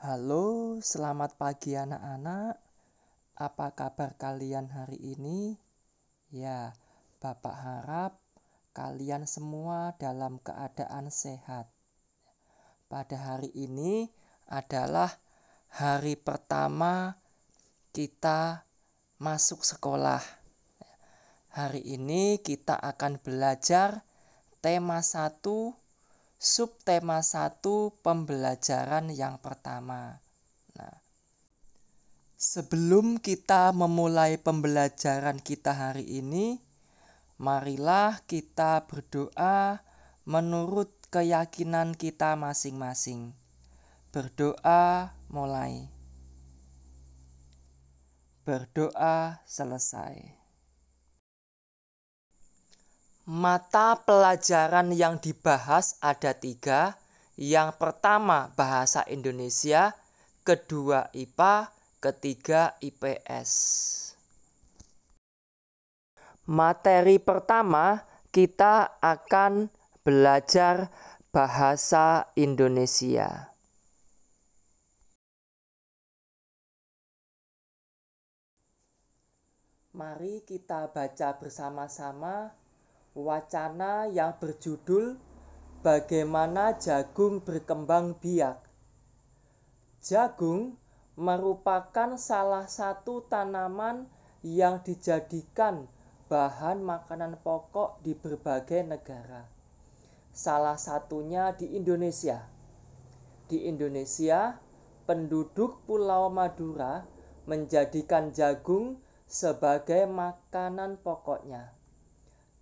Halo, selamat pagi anak-anak. Apa kabar kalian hari ini? Ya, Bapak harap kalian semua dalam keadaan sehat. Pada hari ini adalah hari pertama kita masuk sekolah. Hari ini kita akan belajar tema 1, subtema 1, pembelajaran yang pertama. Sebelum kita memulai pembelajaran kita hari ini, marilah kita berdoa menurut keyakinan kita masing-masing. Berdoa mulai. Berdoa selesai. Mata pelajaran yang dibahas ada 3. Yang pertama bahasa Indonesia, kedua IPA, ketiga IPS. Materi pertama kita akan belajar bahasa Indonesia. Mari kita baca bersama-sama wacana yang berjudul Bagaimana Jagung Berkembang Biak. Jagung merupakan salah satu tanaman yang dijadikan bahan makanan pokok di berbagai negara. Salah satunya di Indonesia. Di Indonesia, penduduk Pulau Madura menjadikan jagung sebagai makanan pokoknya.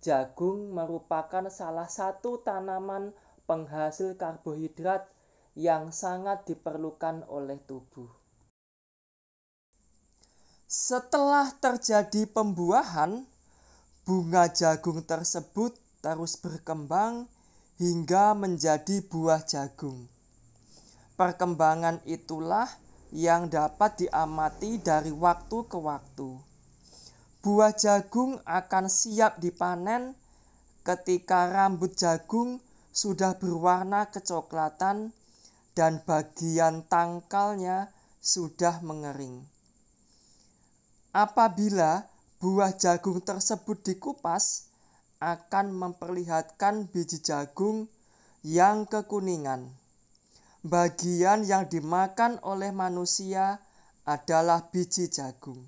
Jagung merupakan salah satu tanaman penghasil karbohidrat yang sangat diperlukan oleh tubuh. Setelah terjadi pembuahan, bunga jagung tersebut terus berkembang hingga menjadi buah jagung. Perkembangan itulah yang dapat diamati dari waktu ke waktu. Buah jagung akan siap dipanen ketika rambut jagung sudah berwarna kecoklatan dan bagian tangkalnya sudah mengering. Apabila buah jagung tersebut dikupas, akan memperlihatkan biji jagung yang kekuningan. Bagian yang dimakan oleh manusia adalah biji jagung.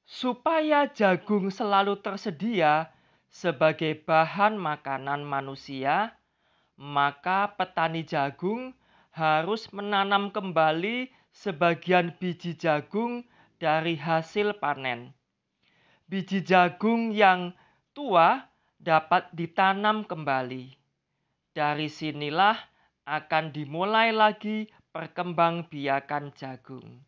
Supaya jagung selalu tersedia sebagai bahan makanan manusia, maka petani jagung harus menanam kembali sebagian biji jagung dari hasil panen. Biji jagung yang tua dapat ditanam kembali. Dari sinilah akan dimulai lagi perkembangbiakan jagung.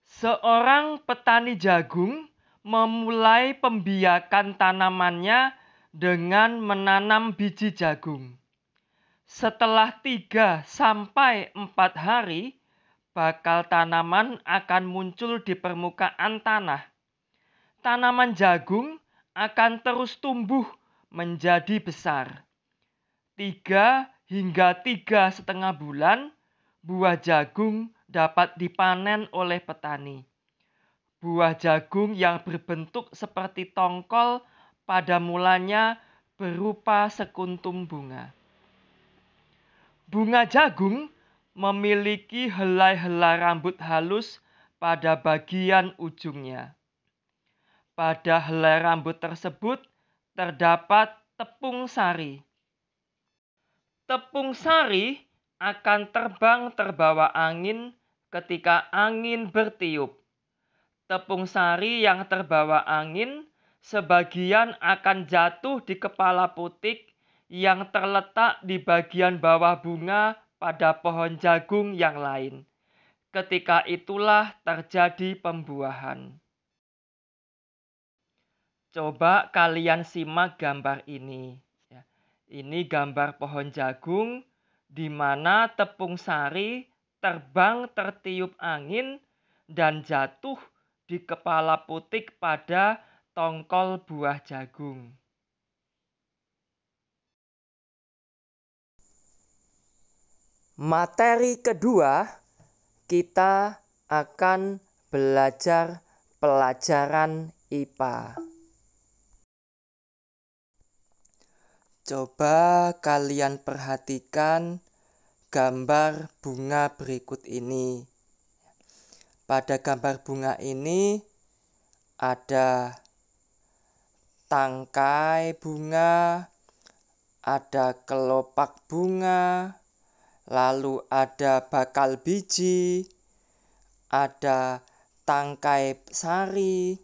Seorang petani jagung memulai pembiakan tanamannya dengan menanam biji jagung. Setelah 3-4 hari, bakal tanaman akan muncul di permukaan tanah. Tanaman jagung akan terus tumbuh menjadi besar. 3-3,5 bulan, buah jagung dapat dipanen oleh petani. Buah jagung yang berbentuk seperti tongkol pada mulanya berupa sekuntum bunga. Bunga jagung memiliki helai-helai rambut halus pada bagian ujungnya. Pada helai rambut tersebut terdapat tepung sari. Tepung sari akan terbang terbawa angin ketika angin bertiup. Tepung sari yang terbawa angin sebagian akan jatuh di kepala putik yang terletak di bagian bawah bunga pada pohon jagung yang lain. Ketika itulah terjadi pembuahan. Coba kalian simak gambar ini. Ini gambar pohon jagung di mana tepung sari terbang tertiup angin dan jatuh di kepala putik pada tongkol buah jagung. Materi kedua, kita akan belajar pelajaran IPA. Coba kalian perhatikan gambar bunga berikut ini. Pada gambar bunga ini ada tangkai bunga, ada kelopak bunga, lalu ada bakal biji, ada tangkai sari,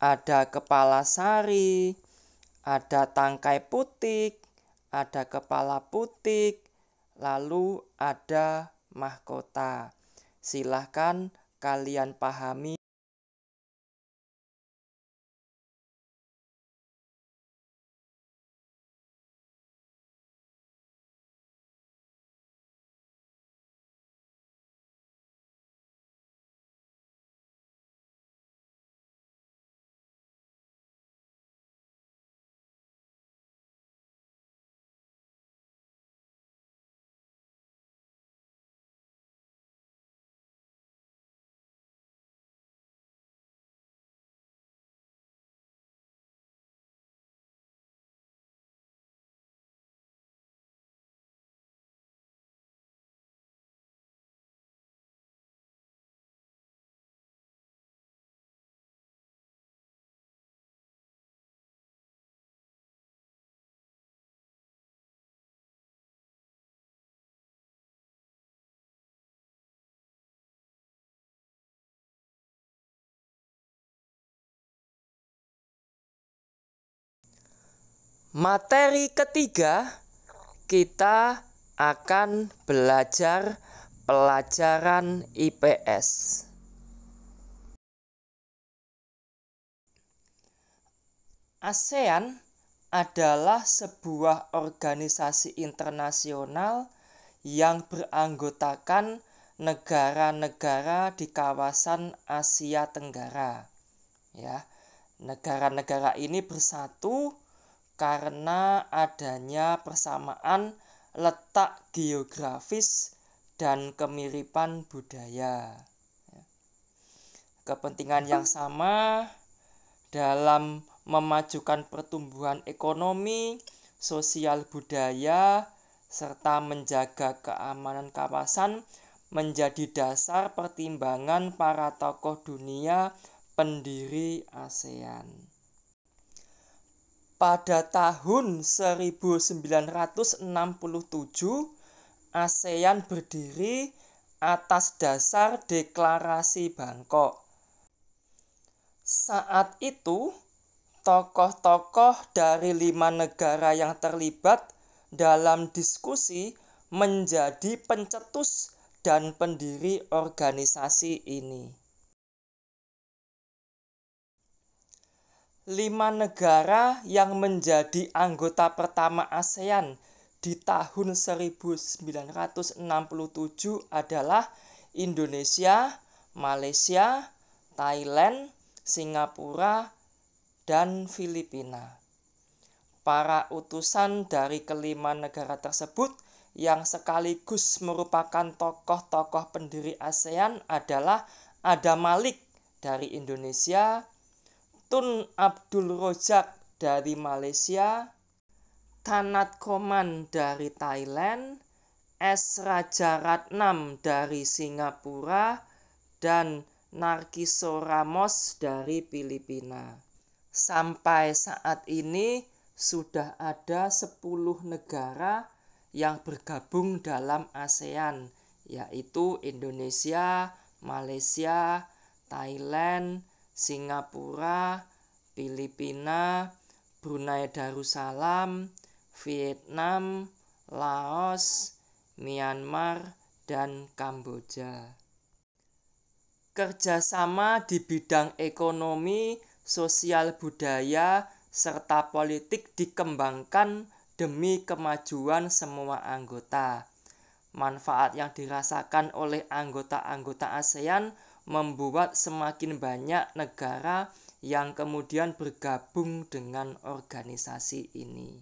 ada kepala sari, ada tangkai putik, ada kepala putik, lalu ada mahkota. Silahkan kalian pahami. Materi ketiga, kita akan belajar pelajaran IPS. ASEAN adalah sebuah organisasi internasional yang beranggotakan negara-negara di kawasan Asia Tenggara. Ya, negara-negara ini bersatu karena adanya persamaan letak geografis dan kemiripan budaya. Kepentingan yang sama dalam memajukan pertumbuhan ekonomi, sosial budaya, serta menjaga keamanan kawasan menjadi dasar pertimbangan para tokoh dunia pendiri ASEAN. Pada tahun 1967, ASEAN berdiri atas dasar Deklarasi Bangkok. Saat itu, tokoh-tokoh dari 5 negara yang terlibat dalam diskusi menjadi pencetus dan pendiri organisasi ini. 5 negara yang menjadi anggota pertama ASEAN di tahun 1967 adalah Indonesia, Malaysia, Thailand, Singapura, dan Filipina. Para utusan dari kelima negara tersebut yang sekaligus merupakan tokoh-tokoh pendiri ASEAN adalah Adam Malik dari Indonesia, Tun Abdul Razak dari Malaysia, Thanat Khoman dari Thailand, S. Rajaratnam dari Singapura, dan Narciso Ramos dari Filipina. Sampai saat ini sudah ada 10 negara yang bergabung dalam ASEAN, yaitu Indonesia, Malaysia, Thailand, Singapura, Filipina, Brunei Darussalam, Vietnam, Laos, Myanmar, dan Kamboja. Kerjasama di bidang ekonomi, sosial budaya, serta politik dikembangkan demi kemajuan semua anggota. Manfaat yang dirasakan oleh anggota-anggota ASEAN membuat semakin banyak negara yang kemudian bergabung dengan organisasi ini.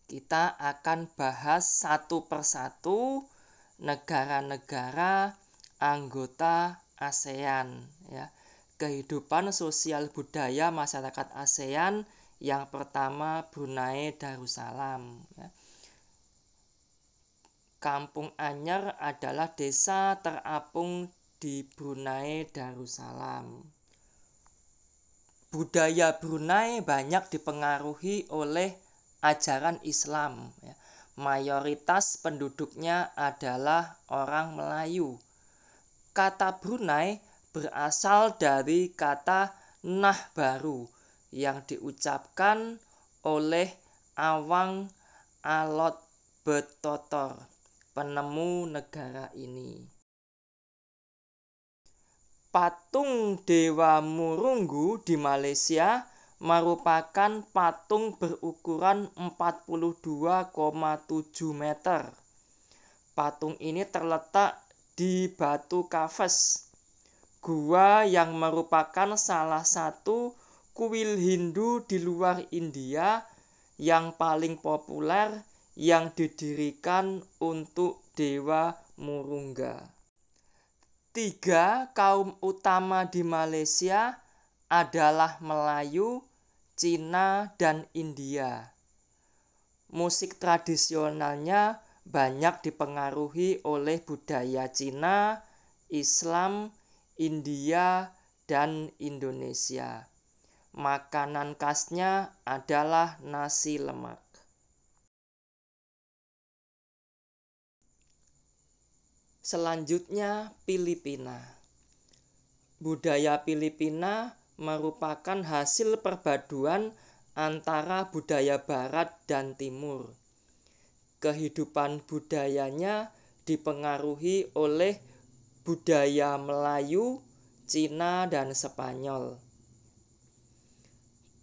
kita akan bahas satu persatu negara-negara anggota ASEAN ya. Kehidupan sosial budaya masyarakat ASEAN, yang pertama Brunei Darussalam ya. Kampung Anyar adalah desa terapung di Brunei Darussalam. Budaya Brunei banyak dipengaruhi oleh ajaran Islam ya. Mayoritas penduduknya adalah orang Melayu. Kata Brunei berasal dari kata nah baru yang diucapkan oleh Awang Alot Betotor, penemu negara ini. Patung Dewa Murunggu di Malaysia merupakan patung berukuran 42,7 meter. Patung ini terletak di Batu Kafes, gua yang merupakan salah satu kuil Hindu di luar India yang paling populer yang didirikan untuk Dewa Murungga. 3 kaum utama di Malaysia adalah Melayu, Cina, dan India. Musik tradisionalnya banyak dipengaruhi oleh budaya Cina, Islam, India, dan Indonesia. Makanan khasnya adalah nasi lemak. Selanjutnya, Filipina. Budaya Filipina merupakan hasil perpaduan antara budaya barat dan timur. Kehidupan budayanya dipengaruhi oleh budaya Melayu, Cina, dan Spanyol.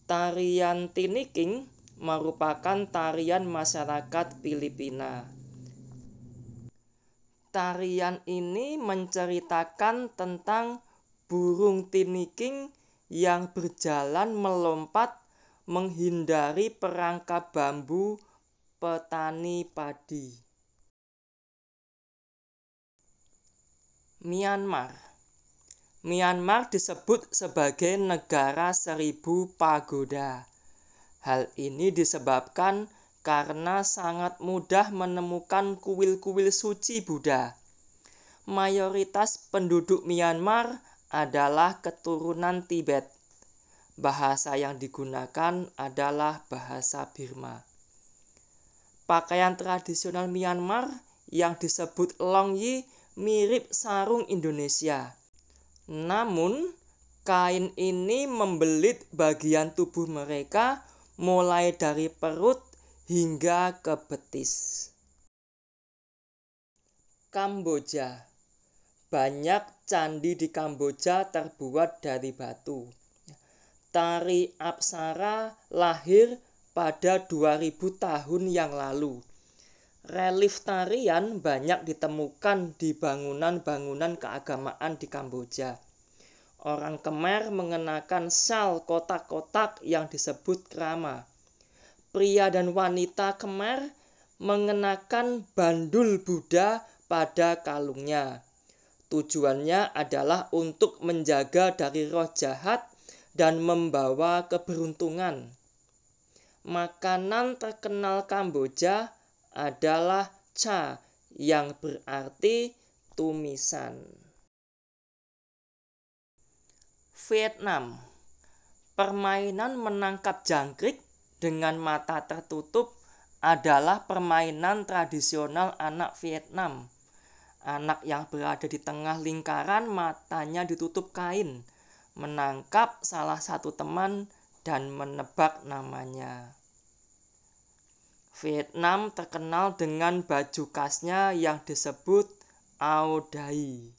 Tarian Tiniking merupakan tarian masyarakat Filipina. Tarian ini menceritakan tentang burung tiniking yang berjalan melompat menghindari perangkap bambu petani padi. Myanmar. Myanmar disebut sebagai negara 1000 pagoda. Hal ini disebabkan karena sangat mudah menemukan kuil-kuil suci Buddha. Mayoritas penduduk Myanmar adalah keturunan Tibet. Bahasa yang digunakan adalah bahasa Burma. Pakaian tradisional Myanmar yang disebut longyi mirip sarung Indonesia. Namun, kain ini membelit bagian tubuh mereka mulai dari perut hingga ke betis. Kamboja. Banyak candi di Kamboja terbuat dari batu. Tari Apsara lahir pada 2000 tahun yang lalu. Relief tarian banyak ditemukan di bangunan-bangunan keagamaan di Kamboja. Orang Khmer mengenakan syal kotak-kotak yang disebut krama. Pria dan wanita Khmer mengenakan bandul Buddha pada kalungnya. Tujuannya adalah untuk menjaga dari roh jahat dan membawa keberuntungan. Makanan terkenal Kamboja adalah cha, yang berarti tumisan. Vietnam. Permainan menangkap jangkrik dengan mata tertutup adalah permainan tradisional anak Vietnam. Anak yang berada di tengah lingkaran matanya ditutup kain, menangkap salah satu teman dan menebak namanya. Vietnam terkenal dengan baju khasnya yang disebut Ao Dai.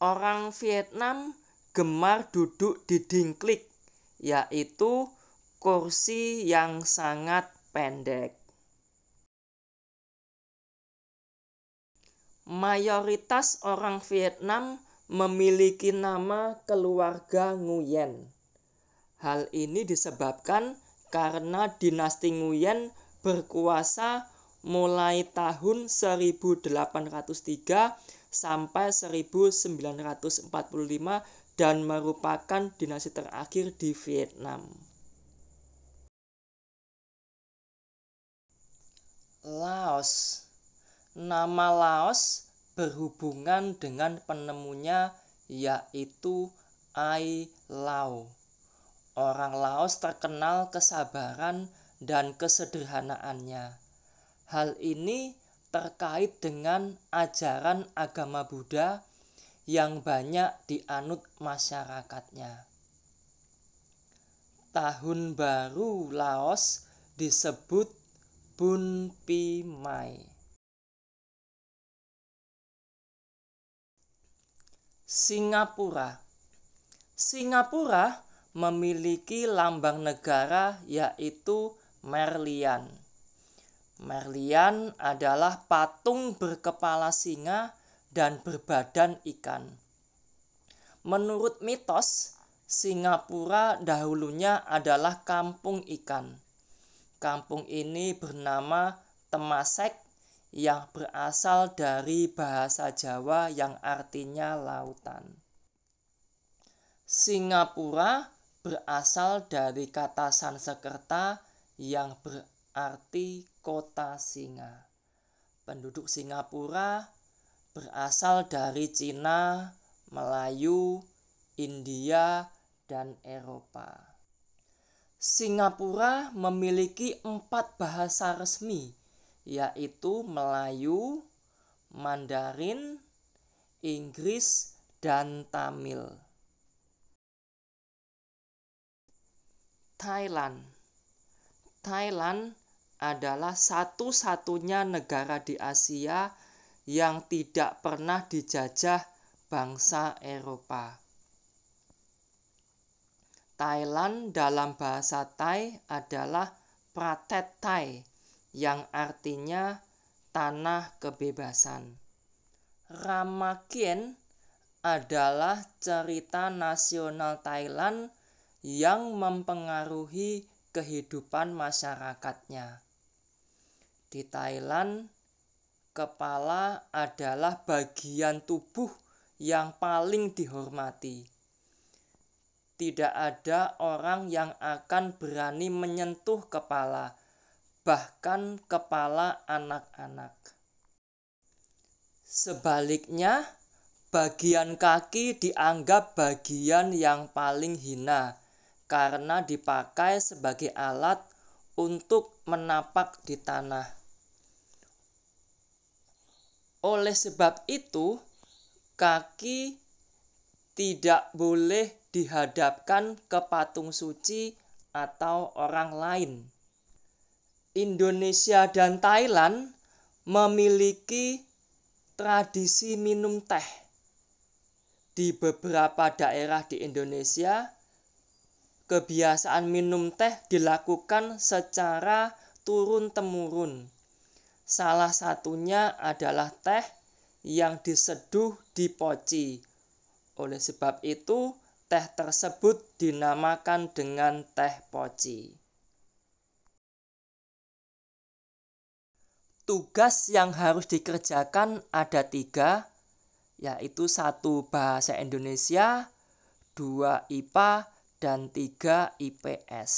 Orang Vietnam gemar duduk di dingklik, yaitu kursi yang sangat pendek. Mayoritas orang Vietnam memiliki nama keluarga Nguyen. Hal ini disebabkan karena dinasti Nguyen berkuasa mulai tahun 1803 sampai 1945 dan merupakan dinasti terakhir di Vietnam. Laos. Nama Laos berhubungan dengan penemunya, yaitu Ai Lao. Orang Laos terkenal kesabaran dan kesederhanaannya. Hal ini terkait dengan ajaran agama Buddha yang banyak dianut masyarakatnya. Tahun baru Laos disebut Bun Pi Mai. Singapura. Singapura memiliki lambang negara, yaitu Merlian. Merlian adalah patung berkepala singa dan berbadan ikan. Menurut mitos, Singapura dahulunya adalah kampung ikan. Kampung ini bernama Temasek yang berasal dari bahasa Jawa yang artinya lautan. Singapura berasal dari kata Sanskerta yang berarti kota singa. Penduduk Singapura berasal dari Cina, Melayu, India, dan Eropa. Singapura memiliki 4 bahasa resmi, yaitu Melayu, Mandarin, Inggris, dan Tamil. Thailand. Thailand adalah satu-satunya negara di Asia yang tidak pernah dijajah bangsa Eropa. Thailand dalam bahasa Thai adalah Pratet Thai, yang artinya tanah kebebasan. Ramakien adalah cerita nasional Thailand yang mempengaruhi kehidupan masyarakatnya. Di Thailand, kepala adalah bagian tubuh yang paling dihormati. Tidak ada orang yang akan berani menyentuh kepala, bahkan kepala anak-anak. Sebaliknya, bagian kaki dianggap bagian yang paling hina karena dipakai sebagai alat untuk menapak di tanah. Oleh sebab itu, kaki tidak boleh dihadapkan ke patung suci atau orang lain. Indonesia dan Thailand memiliki tradisi minum teh. Di beberapa daerah di Indonesia, kebiasaan minum teh dilakukan secara turun-temurun. Salah satunya adalah teh yang diseduh di poci. Oleh sebab itu, teh tersebut dinamakan dengan teh poci. Tugas yang harus dikerjakan ada 3, yaitu 1 bahasa Indonesia, 2 IPA, dan 3 IPS.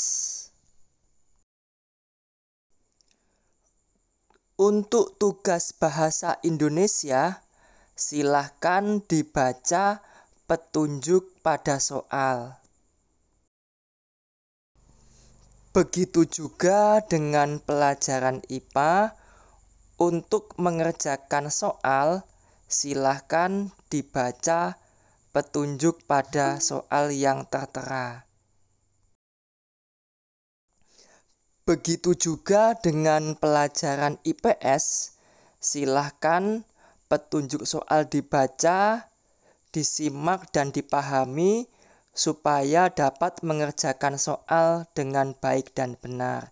Untuk tugas bahasa Indonesia, silahkan dibaca petunjuk pada soal. Begitu juga dengan pelajaran IPA. Untuk mengerjakan soal, silahkan dibaca petunjuk pada soal yang tertera. Begitu juga dengan pelajaran IPS, silahkan petunjuk soal dibaca, disimak dan dipahami supaya dapat mengerjakan soal dengan baik dan benar.